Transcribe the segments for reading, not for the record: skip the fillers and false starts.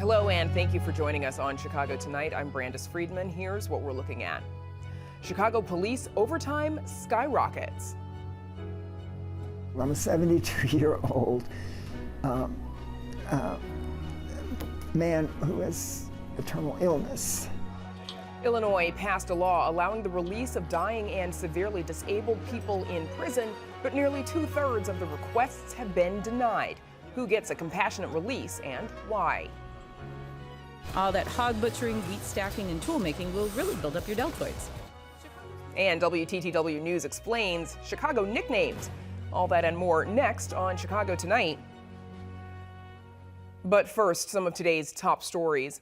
Hello, and thank you for joining us on Chicago Tonight. I'm Brandis Friedman. Here's what we're looking at. Chicago police overtime skyrockets. I'm a 72-year-old man who has a terminal illness. Illinois passed a law allowing the release of dying and severely disabled people in prison, but nearly 2/3 of the requests have been denied. Who gets a compassionate release and why? All that hog butchering, wheat stacking, and tool making will really build up your deltoids. And WTTW News Explains Chicago nicknames. All that and more next on Chicago Tonight. But first, some of today's top stories.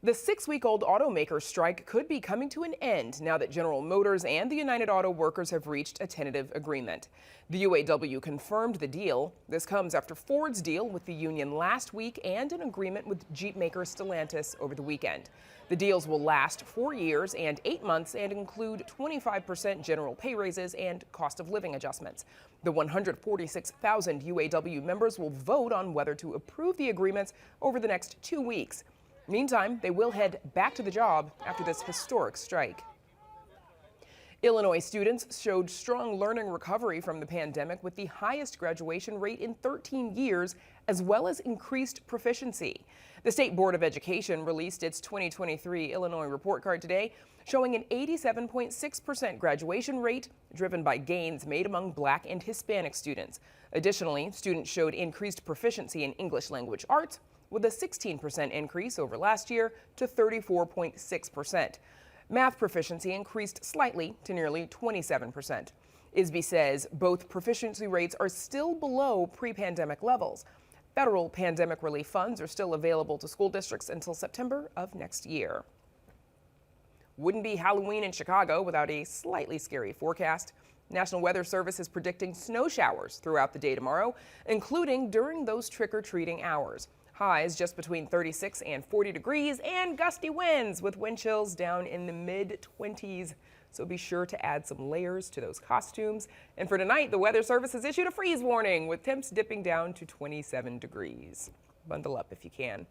The 6-week-old automaker strike could be coming to an end now that General Motors and the United Auto Workers have reached a tentative agreement. The UAW confirmed the deal. This comes after Ford's deal with the union last week and an agreement with Jeep maker Stellantis over the weekend. The deals will last 4 years and 8 months and include 25% general pay raises and cost of living adjustments. The 146,000 UAW members will vote on whether to approve the agreements over the next 2 weeks. Meantime, they will head back to the job after this historic strike. Illinois students showed strong learning recovery from the pandemic with the highest graduation rate in 13 years, as well as increased proficiency. The State Board of Education released its 2023 Illinois report card today, showing an 87.6% graduation rate, driven by gains made among Black and Hispanic students. Additionally, students showed increased proficiency in English language arts, with a 16% increase over last year to 34.6%. Math proficiency increased slightly to nearly 27%. ISB says both proficiency rates are still below pre-pandemic levels. Federal pandemic relief funds are still available to school districts until September of next year. Wouldn't be Halloween in Chicago without a slightly scary forecast. National Weather Service is predicting snow showers throughout the day tomorrow, including during those trick-or-treating hours. Highs just between 36 and 40 degrees and gusty winds with wind chills down in the mid-20s. So be sure to add some layers to those costumes. And for tonight, the Weather Service has issued a freeze warning with temps dipping down to 27 degrees. Bundle up if you can.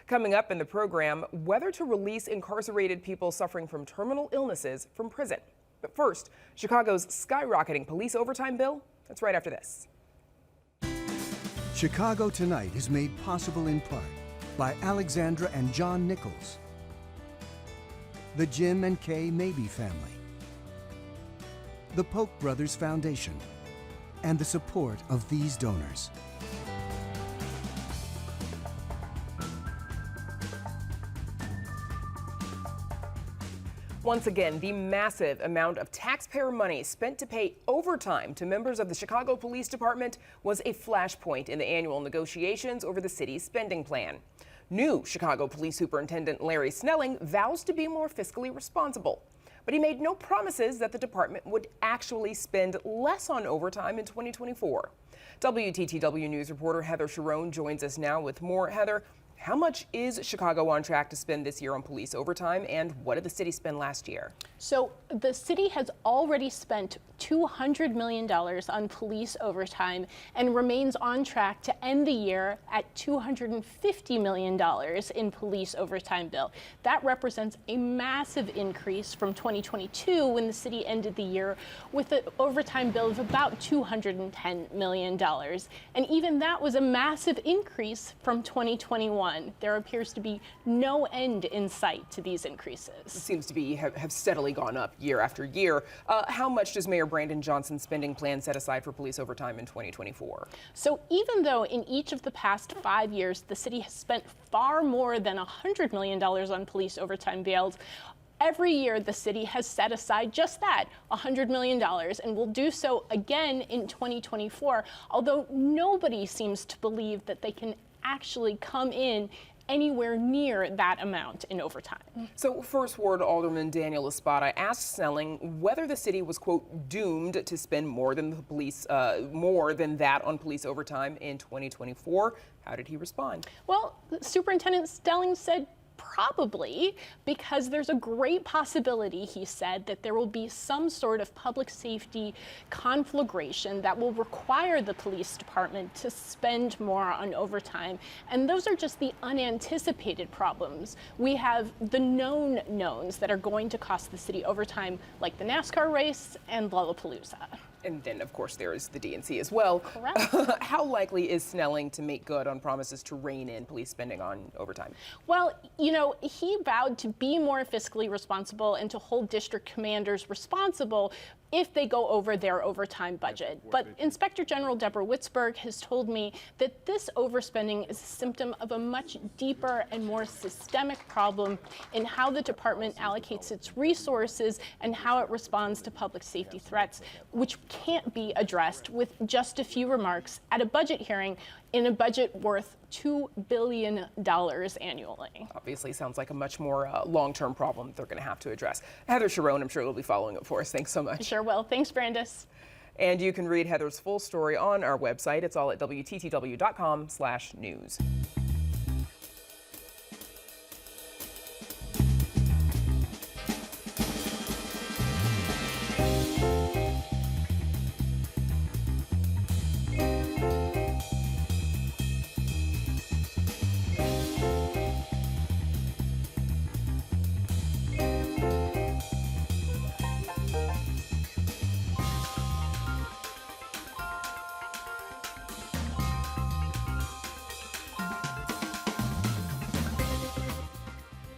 Coming up in the program, whether to release incarcerated people suffering from terminal illnesses from prison. But first, Chicago's skyrocketing police overtime bill. That's right after this. Chicago Tonight is made possible in part by Alexandra and John Nichols, the Jim and Kay Mabey family, the Polk Brothers Foundation, and the support of these donors. Once again, the massive amount of taxpayer money spent to pay overtime to members of the Chicago Police Department was a flashpoint in the annual negotiations over the city's spending plan. New Chicago Police Superintendent Larry Snelling vows to be more fiscally responsible, but he made no promises that the department would actually spend less on overtime in 2024. WTTW News reporter Heather Sharon joins us now with more. Heather, how much is Chicago on track to spend this year on police overtime, and what did the city spend last year? So the city has already spent $200 million on police overtime and remains on track to end the year at $250 million in police overtime bill. That represents a massive increase from 2022, when the city ended the year with an overtime bill of about $210 million. And even that was a massive increase from 2021. There appears to be no end in sight to these increases. It seems to be have steadily gone up year after year. How much does Mayor Brandon Johnson's spending plan set aside for police overtime in 2024? So even though in each of the past 5 years the city has spent far more than $100 million on police overtime bills, every year the city has set aside just that, $100 million, and will do so again in 2024, although nobody seems to believe that they can actually come in anywhere near that amount in overtime. So First Ward Alderman Daniel Espada asked Snelling whether the city was, quote, doomed to spend more than that on police overtime in 2024. How did he respond? Well, Superintendent Snelling said Probably because there's a great possibility, he said, that there will be some sort of public safety conflagration that will require the police department to spend more on overtime. And those are just the unanticipated problems. We have the known knowns that are going to cost the city overtime, like the NASCAR race and Lollapalooza. And then, of course, there is the DNC as well. Correct. How likely is Snelling to make good on promises to rein in police spending on overtime? Well, you know, he vowed to be more fiscally responsible and to hold district commanders responsible if they go over their overtime budget. But Inspector General Deborah Witzberg has told me that this overspending is a symptom of a much deeper and more systemic problem in how the department allocates its resources and how it responds to public safety threats, which can't be addressed with just a few remarks at a budget hearing in a budget worth $2 billion annually. Obviously sounds like a much more long-term problem they're going to have to address. Heather Sharon, I'm sure, will be following up for us. Thanks so much. Sure will. Thanks, Brandis. And you can read Heather's full story on our website. It's all at WTTW.com/news.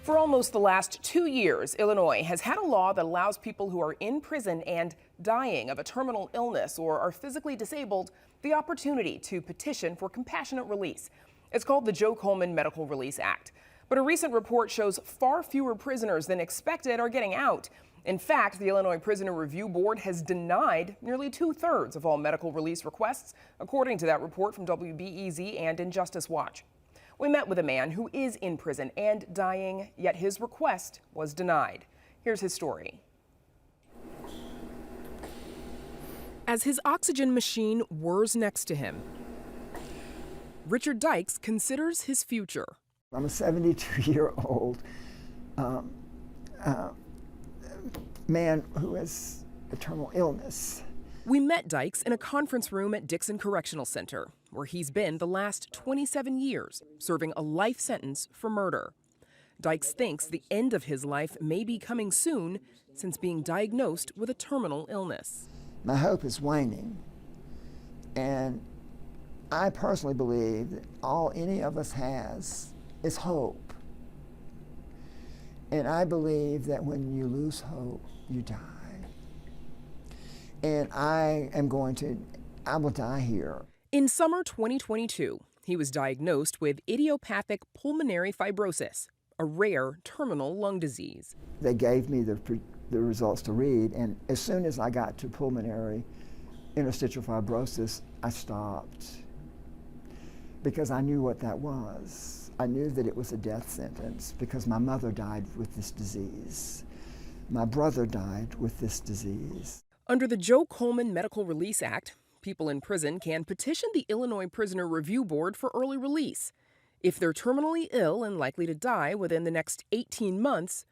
For almost the last 2 years, Illinois has had a law that allows people who are in prison and dying of a terminal illness or are physically disabled the opportunity to petition for compassionate release. It's called the Coleman Medical Act. But a recent report shows far fewer prisoners than expected are getting out. In fact, the Illinois Prisoner Review Board has denied nearly 2/3 of all medical release requests, according to that report from WBEZ and Injustice Watch. We met with a man who is in prison and dying, yet his request was denied. Here's his story. As his oxygen machine whirs next to him, Richard Dykes considers his future. I'm a 72-year-old man who has a terminal illness. We met Dykes in a conference room at Dixon Correctional Center, where he's been the last 27 years, serving a life sentence for murder. Dykes thinks the end of his life may be coming soon, since being diagnosed with a terminal illness. My hope is waning, and I personally believe that all any of us has is hope. And I believe that when you lose hope, you die. And I will die here. In summer 2022, he was diagnosed with idiopathic pulmonary fibrosis, a rare terminal lung disease. They gave me the results to read, and as soon as I got to pulmonary interstitial fibrosis, I stopped because I knew what that was. I knew that it was a death sentence because my mother died with this disease. My brother died with this disease. Under the Coleman Medical Act, people in prison can petition the Illinois Prisoner Review Board for early release if they're terminally ill and likely to die within the next 18 months,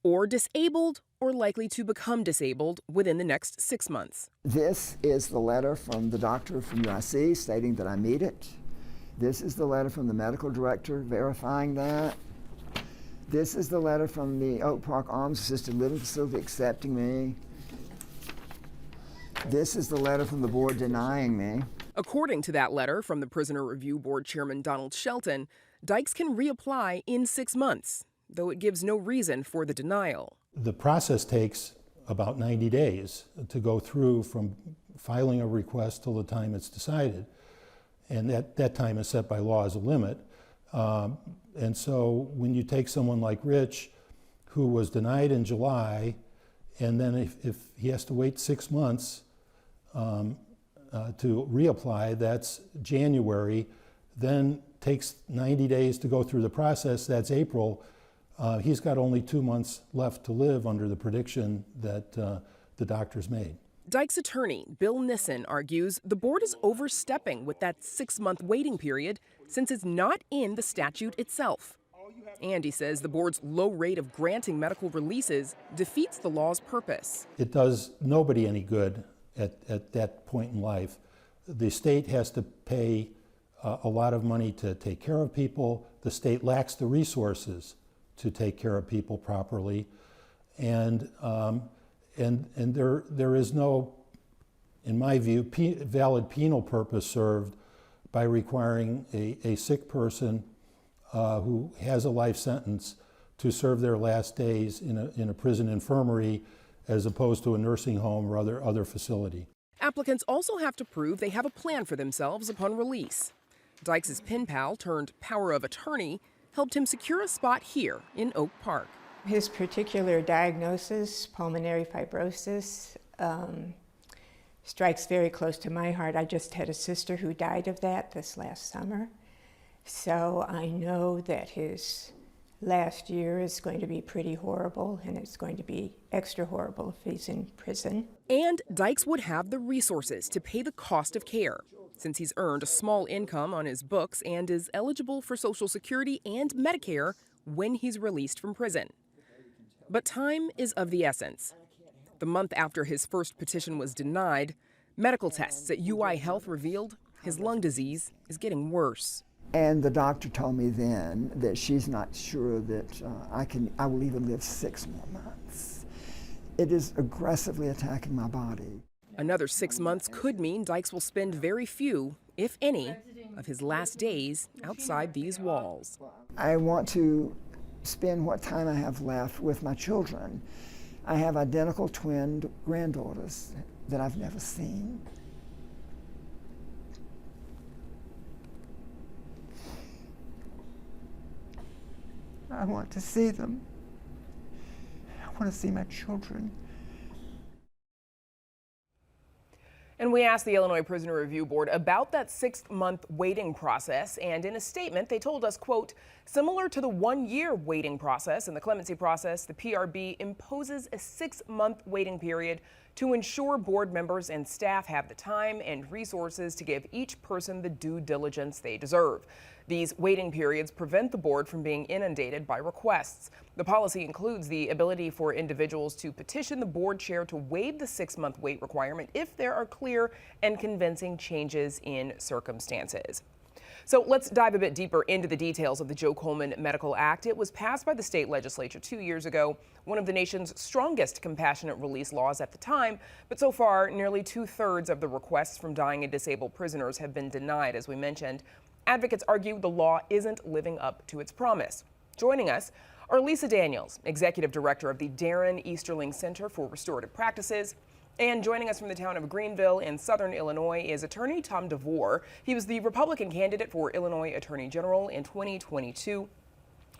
or disabled or likely to become disabled within the next 6 months. This is the letter from the doctor from UIC stating that I meet it. This is the letter from the medical director verifying that. This is the letter from the Oak Park Arms Assisted Living Facility accepting me. This is the letter from the board denying me. According to that letter from the Prisoner Review Board Chairman Donald Shelton, Dykes can reapply in 6 months, though it gives no reason for the denial. The process takes about 90 days to go through from filing a request till the time it's decided. And that time is set by law as a limit. And so when you take someone like Rich, who was denied in July, and then if he has to wait 6 months to reapply, that's January, then takes 90 days to go through the process, that's April. He's got only 2 months left to live under the prediction that the doctors made. Dykes' attorney, Bill Nissen, argues the board is overstepping with that 6-month waiting period since it's not in the statute itself. Andy says the board's low rate of granting medical releases defeats the law's purpose. It does nobody any good at that point in life. The state has to pay a lot of money to take care of people. The state lacks the resources to take care of people properly, and there is no, in my view, valid penal purpose served by requiring a sick person who has a life sentence to serve their last days in a prison infirmary as opposed to a nursing home or other facility. Applicants also have to prove they have a plan for themselves upon release. Dykes' pen pal turned power of attorney helped him secure a spot here in Oak Park. His particular diagnosis, pulmonary fibrosis, strikes very close to my heart. I just had a sister who died of that this last summer. So I know that his last year is going to be pretty horrible, and it's going to be extra horrible if he's in prison. And Dykes would have the resources to pay the cost of care, since he's earned a small income on his books and is eligible for Social Security and Medicare when he's released from prison. But time is of the essence. The month after his first petition was denied, medical tests at UI Health revealed his lung disease is getting worse. And the doctor told me then that she's not sure that I will even live 6 more months. It is aggressively attacking my body. Another 6 months could mean Dykes will spend very few, if any, of his last days outside these walls. I want to spend what time I have left with my children. I have identical twin granddaughters that I've never seen. I want to see them. I want to see my children. And we asked the Illinois Prisoner Review Board about that 6-month waiting process, and in a statement they told us, quote, similar to the 1-year waiting process and the clemency process, the PRB imposes a 6-month waiting period to ensure board members and staff have the time and resources to give each person the due diligence they deserve. These waiting periods prevent the board from being inundated by requests. The policy includes the ability for individuals to petition the board chair to waive the 6-month wait requirement if there are clear and convincing changes in circumstances. So let's dive a bit deeper into the details of the Joe Coleman Medical Act. It was passed by the state legislature 2 years ago, one of the nation's strongest compassionate release laws at the time. But so far, nearly 2/3 of the requests from dying and disabled prisoners have been denied, as we mentioned. Advocates argue the law isn't living up to its promise. Joining us are Lisa Daniels, Executive Director of the Darren Easterling Center for Restorative Practices. And joining us from the town of Greenville in southern Illinois is attorney Tom DeVore. He was the Republican candidate for Illinois Attorney General in 2022.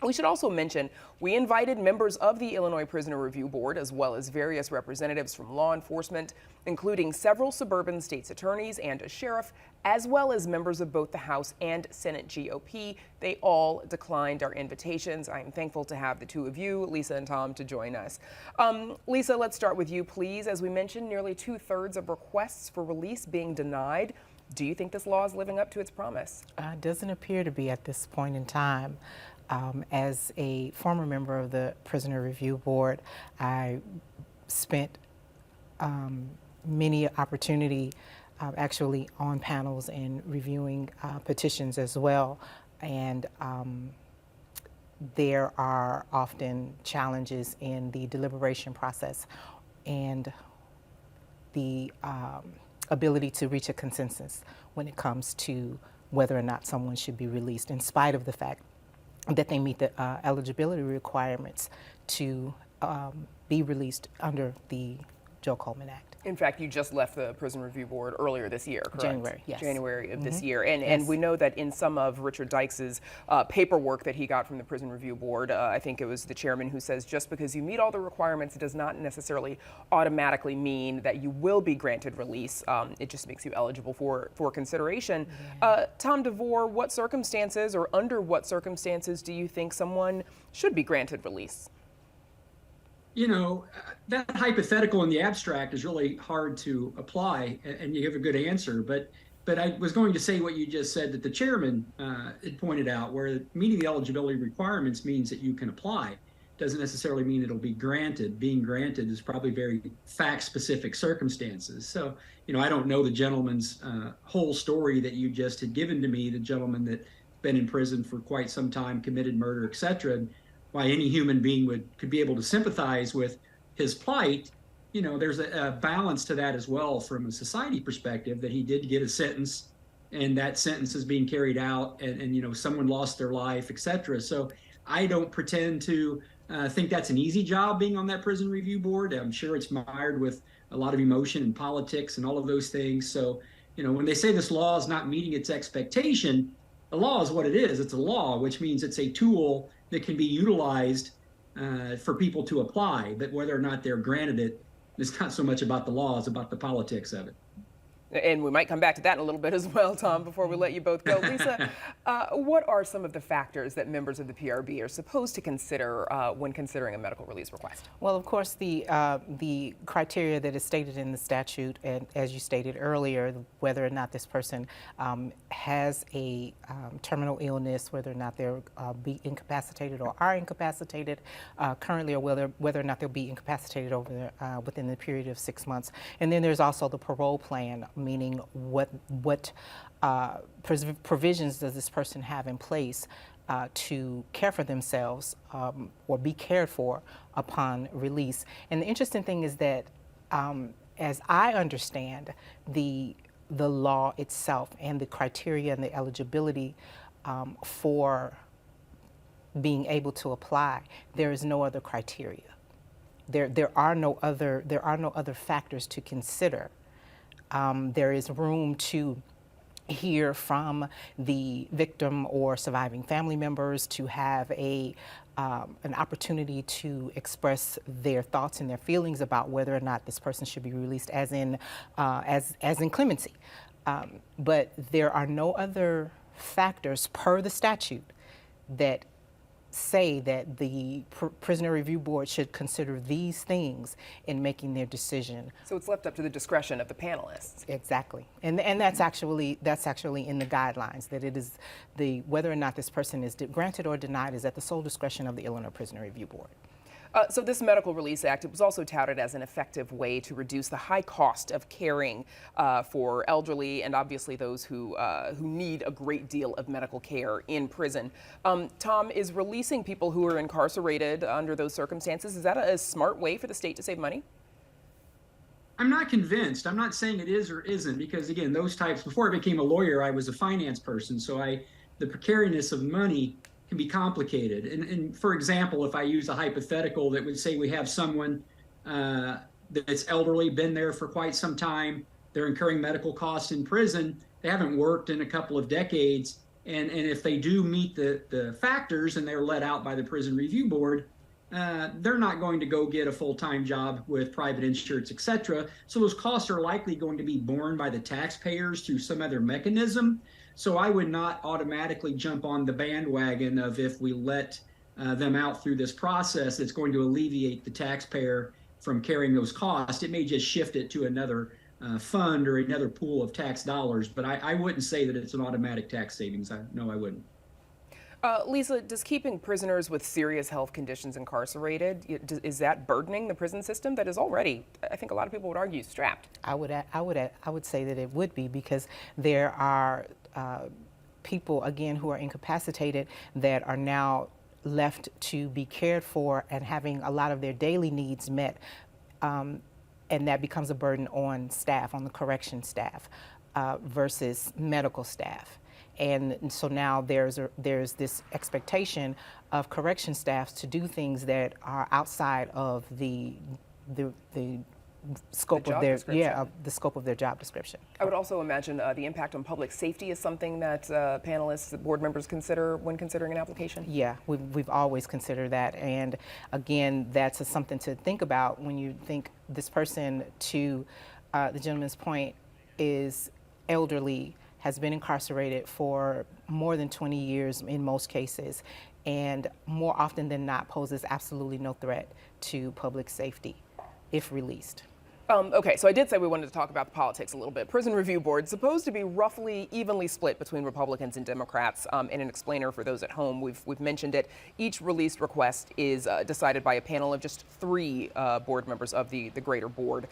We should also mention we invited members of the Illinois Prisoner Review Board as well as various representatives from law enforcement, including several suburban state's attorneys and a sheriff, as well as members of both the House and Senate GOP. They all declined our invitations. I am thankful to have the two of you, Lisa and Tom, to join us. Lisa, let's start with you, please. As we mentioned, nearly 2/3 of requests for release being denied. Do you think this law is living up to its promise? Doesn't appear to be at this point in time. As a former member of the Prisoner Review Board, I spent many opportunity actually on panels and reviewing petitions as well. And there are often challenges in the deliberation process and the ability to reach a consensus when it comes to whether or not someone should be released, in spite of the fact that they meet the eligibility requirements to be released under the Joe Coleman Act. In fact, you just left the Prison Review Board earlier this year, correct? January, yes. January of this year. And we know that in some of Richard Dykes' paperwork that he got from the Prison Review Board, I think it was the chairman who says just because you meet all the requirements, it does not necessarily automatically mean that you will be granted release. It just makes you eligible for consideration. Yeah. Tom DeVore, what circumstances or under what circumstances do you think someone should be granted release? You know, that hypothetical in the abstract is really hard to apply, and you have a good answer. But But I was going to say what you just said, that the chairman had pointed out, where meeting the eligibility requirements means that you can apply. Doesn't necessarily mean it'll be granted. Being granted is probably very fact-specific circumstances. So, I don't know the gentleman's whole story that you just had given to me, the gentleman that been in prison for quite some time, committed murder, etc. Why any human being could be able to sympathize with his plight. There's a balance to that as well from a society perspective, that he did get a sentence, and that sentence is being carried out, and someone lost their life, etc. So I don't pretend to think that's an easy job, being on that prison review board. I'm sure it's mired with a lot of emotion and politics and all of those things. So, when they say this law is not meeting its expectation, the law is what it is. It's a law, which means it's a tool that can be utilized for people to apply. But whether or not they're granted it, it's not so much about the law, it's about the politics of it. And we might come back to that in a little bit as well, Tom, before we let you both go. Lisa, what are some of the factors that members of the PRB are supposed to consider when considering a medical release request? Well, of course, the criteria that is stated in the statute, and as you stated earlier, whether or not this person has a terminal illness, whether or not they'll be incapacitated or are incapacitated currently, or whether or not they'll be incapacitated over within the period of 6 months. And then there's also the parole plan, meaning what provisions does this person have in place to care for themselves or be cared for upon release. And the interesting thing is that, as I understand the law itself and the criteria and the eligibility for being able to apply, there is no other criteria. There are no other factors to consider. There is room to hear from the victim or surviving family members, to have an opportunity to express their thoughts and their feelings about whether or not this person should be released, as in clemency. But there are no other factors per the statute that say that the Prisoner Review Board should consider these things in making their decision. So it's left up to the discretion of the panelists. Exactly, and that's actually in the guidelines, that it is whether or not this person is granted or denied is at the sole discretion of the Illinois Prisoner Review Board. So this Medical Release Act, it was also touted as an effective way to reduce the high cost of caring for elderly and obviously those who need a great deal of medical care in prison. Tom, is releasing people who are incarcerated under those circumstances, is that a smart way for the state to save money? I'm not convinced. I'm not saying it is or isn't, because again, those types, before I became a lawyer, I was a finance person. So the precariousness of money can be complicated. And for example, if I use a hypothetical that would say we have someone that's elderly, been there for quite some time, they're incurring medical costs in prison, they haven't worked in a couple of decades, and if they do meet the factors and they're let out by the Prison Review Board, they're not going to go get a full-time job with private insurance, etc. So those costs are likely going to be borne by the taxpayers through some other mechanism. So I would not automatically jump on the bandwagon of, if we let them out through this process, it's going to alleviate the taxpayer from carrying those costs. It may just shift it to another fund or another pool of tax dollars, but I wouldn't say that it's an automatic tax savings. No, I wouldn't. Lisa, does keeping prisoners with serious health conditions incarcerated, is that burdening the prison system that is already, I think a lot of people would argue, strapped? I would say that it would be, because there are people, again, who are incapacitated that are now left to be cared for and having a lot of their daily needs met, and that becomes a burden on staff, on the correction staff, versus medical staff. And so now there's this expectation of correction staffs to do things that are outside of the scope of their the scope of their job description. I would also imagine the impact on public safety is something that panelists, board members consider when considering an application. Yeah, we've always considered that, and again, that's something to think about when you think this person, to the gentleman's point, is elderly, has been incarcerated for more than 20 years in most cases, and more often than not poses absolutely no threat to public safety if released. Okay, so I did say we wanted to talk about the politics a little bit. Prison Review Board, supposed to be roughly evenly split between Republicans and Democrats. In an explainer for those at home, we've mentioned it. Each released request is decided by a panel of just 3 board members of the greater board.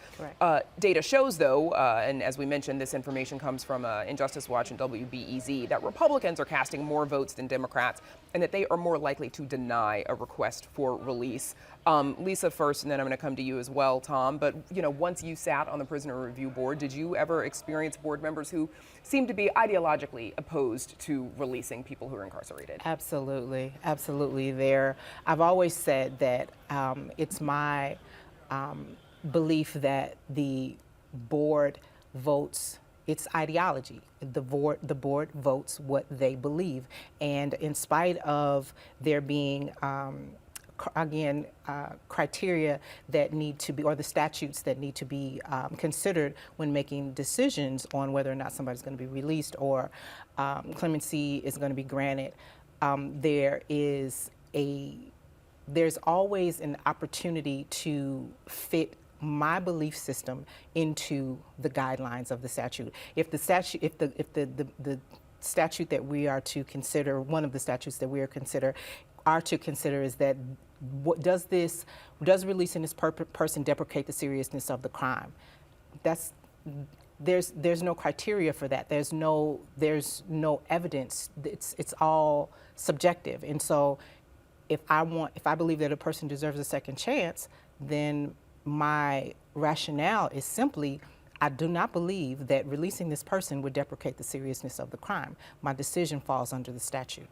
Data shows, though, and as we mentioned, this information comes from Injustice Watch and WBEZ, that Republicans are casting more votes than Democrats, and that they are more likely to deny a request for release. Lisa first, and then I'm going to come to you as well, Tom. But, once you sat on the Prisoner Review Board, did you ever experience board members who seemed to be ideologically opposed to releasing people who are incarcerated? Absolutely, absolutely. I've always said that it's my belief that the board votes its ideology. The board votes what they believe, and in spite of there being criteria that need to be, or the statutes that need to be considered when making decisions on whether or not somebody's going to be released or clemency is going to be granted, there's always an opportunity to fit my belief system into the guidelines of the statute. If the statute that we are to consider, one of the statutes that we are to consider is that does releasing this person deprecate the seriousness of the crime? There's no criteria for that. There's no evidence. It's all subjective. And so if I believe that a person deserves a second chance, then my rationale is simply, I do not believe that releasing this person would deprecate the seriousness of the crime. My decision falls under the statute.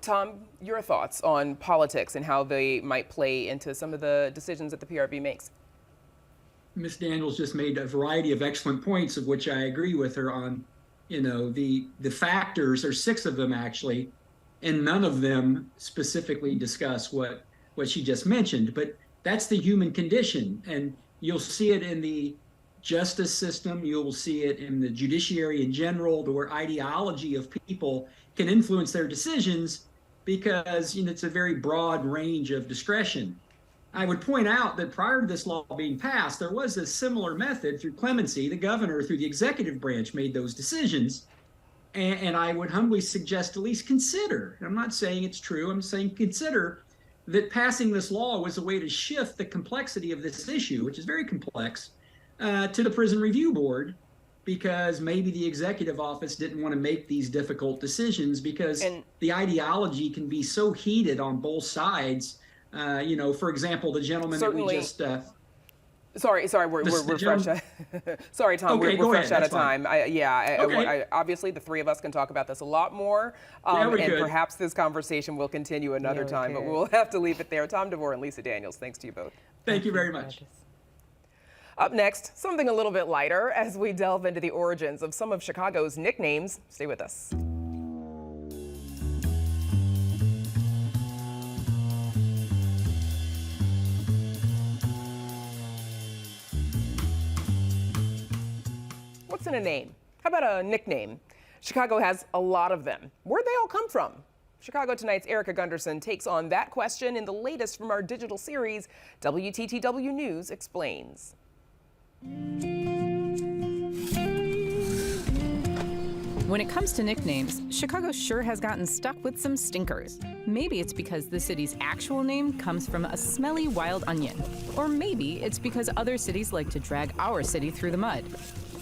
Tom, your thoughts on politics and how they might play into some of the decisions that the PRB makes? Ms. Daniels just made a variety of excellent points, of which I agree with her on. The factors, or 6 of them actually, and none of them specifically discuss what she just mentioned. But that's the human condition, and you'll see it in the justice system. You'll see it in the judiciary in general, where ideology of people can influence their decisions because it's a very broad range of discretion. I would point out that prior to this law being passed, there was a similar method through clemency. The governor, through the executive branch, made those decisions. And I would humbly suggest at least consider, I'm not saying it's true, I'm saying consider that passing this law was a way to shift the complexity of this issue, which is very complex, to the Prison Review Board, because maybe the executive office didn't want to make these difficult decisions because the ideology can be so heated on both sides. For example, the gentleman that we just... Sorry, we're fresh. Sorry, Tom, okay, we're fresh out of fine. time. Obviously, the 3 of us can talk about this a lot more, and perhaps this conversation will continue another time, but we'll have to leave it there. Tom DeVore and Lisa Daniels, thanks to you both. Thank you very much. Up next, something a little bit lighter as we delve into the origins of some of Chicago's nicknames. Stay with us. What's in a name? How about a nickname? Chicago has a lot of them. Where'd they all come from? Chicago Tonight's Erica Gunderson takes on that question in the latest from our digital series, WTTW News Explains. When it comes to nicknames, Chicago sure has gotten stuck with some stinkers. Maybe it's because the city's actual name comes from a smelly wild onion. Or maybe it's because other cities like to drag our city through the mud.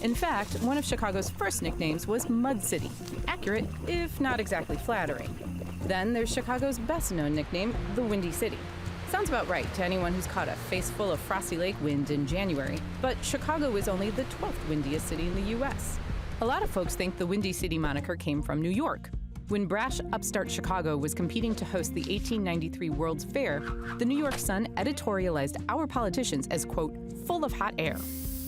In fact, one of Chicago's first nicknames was Mud City. Accurate, if not exactly flattering. Then there's Chicago's best-known nickname, the Windy City. Sounds about right to anyone who's caught a face full of frosty lake wind in January, but Chicago is only the 12th windiest city in the U.S. A lot of folks think the Windy City moniker came from New York. When brash upstart Chicago was competing to host the 1893 World's Fair, the New York Sun editorialized our politicians as, quote, full of hot air.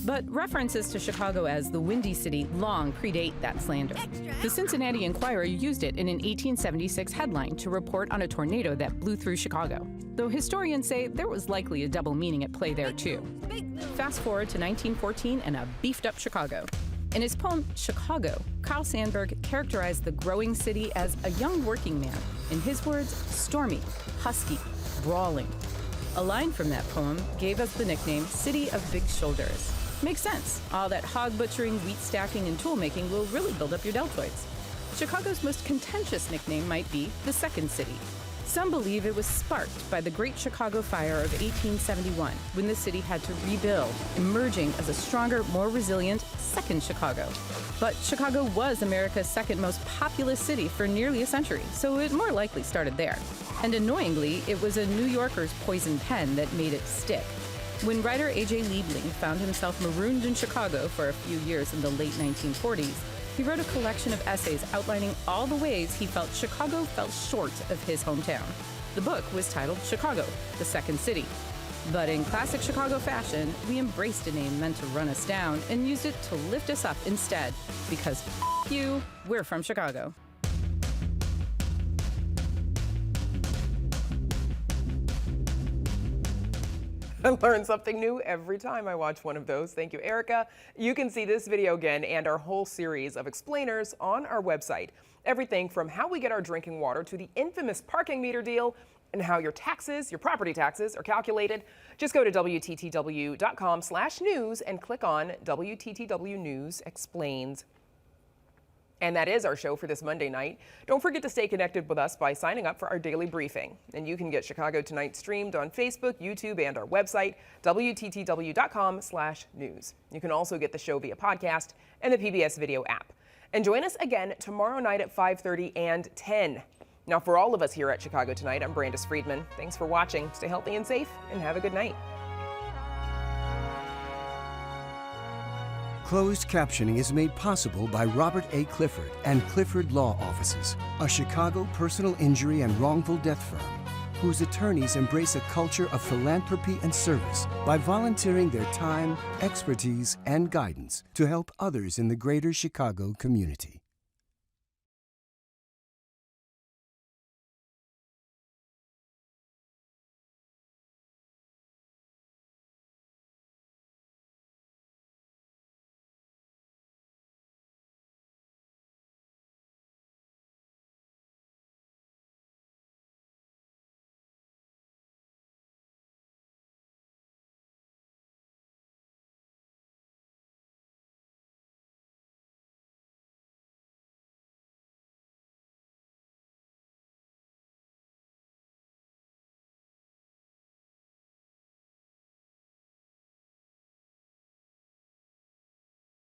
But references to Chicago as the Windy City long predate that slander. The Cincinnati Enquirer used it in an 1876 headline to report on a tornado that blew through Chicago, though historians say there was likely a double meaning at play there too. Fast forward to 1914 and a beefed-up Chicago. In his poem, Chicago, Carl Sandburg characterized the growing city as a young working man. In his words, stormy, husky, brawling. A line from that poem gave us the nickname City of Big Shoulders. Makes sense. All that hog butchering, wheat stacking, and tool making will really build up your deltoids. Chicago's most contentious nickname might be the Second City. Some believe it was sparked by the Great Chicago Fire of 1871, when the city had to rebuild, emerging as a stronger, more resilient Second Chicago. But Chicago was America's second most populous city for nearly a century, so it more likely started there. And annoyingly, it was a New Yorker's poison pen that made it stick. When writer A.J. Liebling found himself marooned in Chicago for a few years in the late 1940s, he wrote a collection of essays outlining all the ways he felt Chicago fell short of his hometown. The book was titled Chicago, the Second City. But in classic Chicago fashion, we embraced a name meant to run us down and used it to lift us up instead, because f you, we're from Chicago. I learn something new every time I watch one of those. Thank you, Erica. You can see this video again and our whole series of explainers on our website. Everything from how we get our drinking water to the infamous parking meter deal and how your taxes, your property taxes, are calculated. Just go to WTTW.com/news and click on WTTW News Explains. And that is our show for this Monday night. Don't forget to stay connected with us by signing up for our daily briefing. And you can get Chicago Tonight streamed on Facebook, YouTube, and our website, WTTW.com/news. You can also get the show via podcast and the PBS video app. And join us again tomorrow night at 5:30 and 10. Now, for all of us here at Chicago Tonight, I'm Brandis Friedman. Thanks for watching. Stay healthy and safe, and have a good night. Closed captioning is made possible by Robert A. Clifford and Clifford Law Offices, a Chicago personal injury and wrongful death firm whose attorneys embrace a culture of philanthropy and service by volunteering their time, expertise, and guidance to help others in the greater Chicago community.